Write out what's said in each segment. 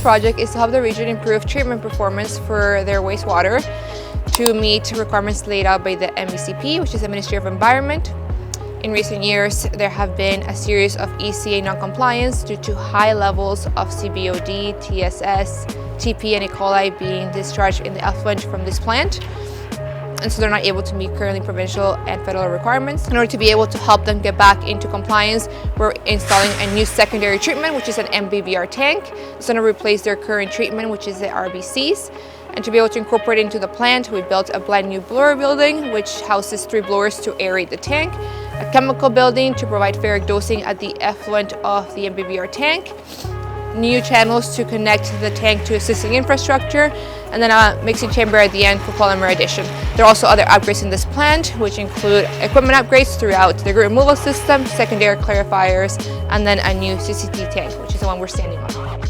this project is to help the region improve treatment performance for their wastewater to meet requirements laid out by the MBCP, which is the Ministry of Environment. In recent years, there have been a series of ECA non-compliance due to high levels of CBOD, TSS, TP, and E. coli being discharged in the effluent from this plant. And so they're not able to meet currently provincial and federal requirements. In order to be able to help them get back into compliance, we're installing a new secondary treatment, which is an mbbr tank. It's going to replace their current treatment, which is the RBCs. And to be able to incorporate into the plant, we built a brand new blower building, which houses 3 blowers to aerate the tank, a chemical building to provide ferric dosing at the effluent of the mbbr tank, new channels to connect the tank to existing infrastructure, and then a mixing chamber at the end for polymer addition. There are also other upgrades in this plant, which include equipment upgrades throughout the grit removal system, secondary clarifiers, and then a new CCT tank, which is the one we're standing on.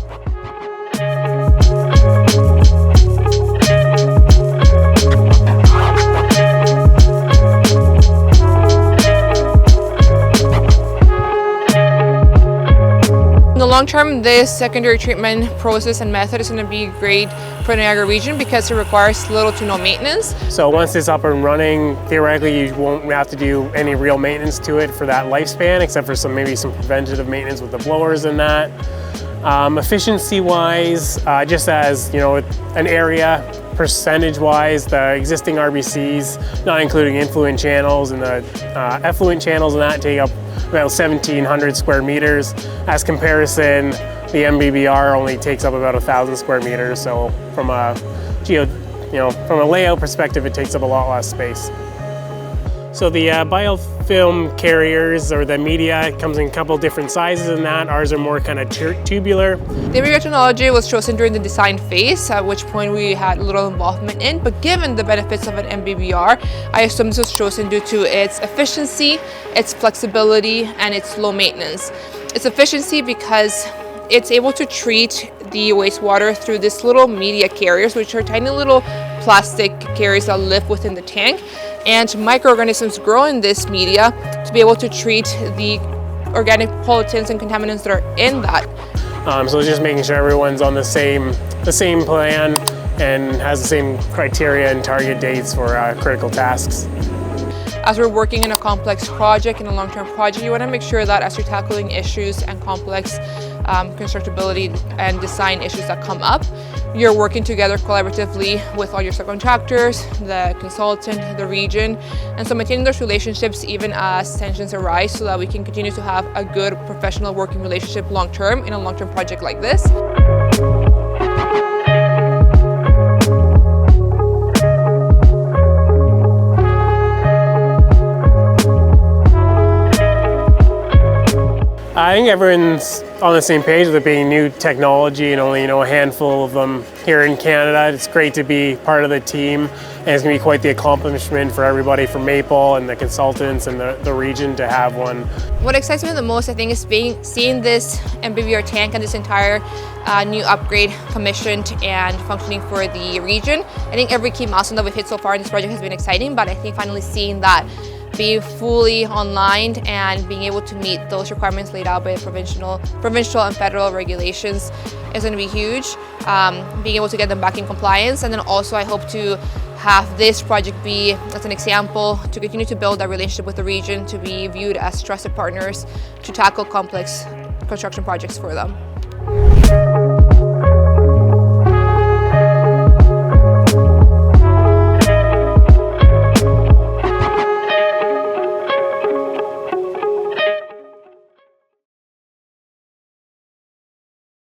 In the long term, this secondary treatment process and method is going to be great for the Niagara region because it requires little to no maintenance. So once it's up and running, theoretically you won't have to do any real maintenance to it for that lifespan, except for maybe some preventative maintenance with the blowers and that. Efficiency-wise, just as an area, percentage-wise, the existing RBCs, not including influent channels and the effluent channels and that, take up about 1,700 square meters. As comparison, the mbbr only takes up about 1,000 square meters. So from a from a layout perspective, it takes up a lot less space. So the biofilm carriers, or the media, comes in a couple different sizes in that. Ours are more kind of tubular. The mbbr technology was chosen during the design phase, at which point we had little involvement in, but given the benefits of an mbbr, I assume this was chosen due to its efficiency, its flexibility, and its low maintenance. Its efficiency because it's able to treat the wastewater through this little media carriers, which are tiny little plastic carriers that live within the tank, and microorganisms grow in this media to be able to treat the organic pollutants and contaminants that are in that. So it's just making sure everyone's on the same plan and has the same criteria and target dates for critical tasks. As we're working in a complex project, in a long-term project, you want to make sure that as you're tackling issues and complex constructability and design issues that come up, you're working together collaboratively with all your subcontractors, the consultant, the region, and so maintaining those relationships even as tensions arise so that we can continue to have a good professional working relationship long-term in a long-term project like this. I think everyone's on the same page with it being new technology and only a handful of them here in Canada. It's great to be part of the team, and it's going to be quite the accomplishment for everybody from Maple and the consultants and the region to have one. What excites me the most, I think, is seeing this mbbr tank and this entire new upgrade commissioned and functioning for the region. I think every key milestone that we've hit so far in this project has been exciting, but I think finally seeing that be fully online and being able to meet those requirements laid out by provincial and federal regulations is going to be huge. Being able to get them back in compliance, and then also I hope to have this project be as an example to continue to build that relationship with the region, to be viewed as trusted partners to tackle complex construction projects for them.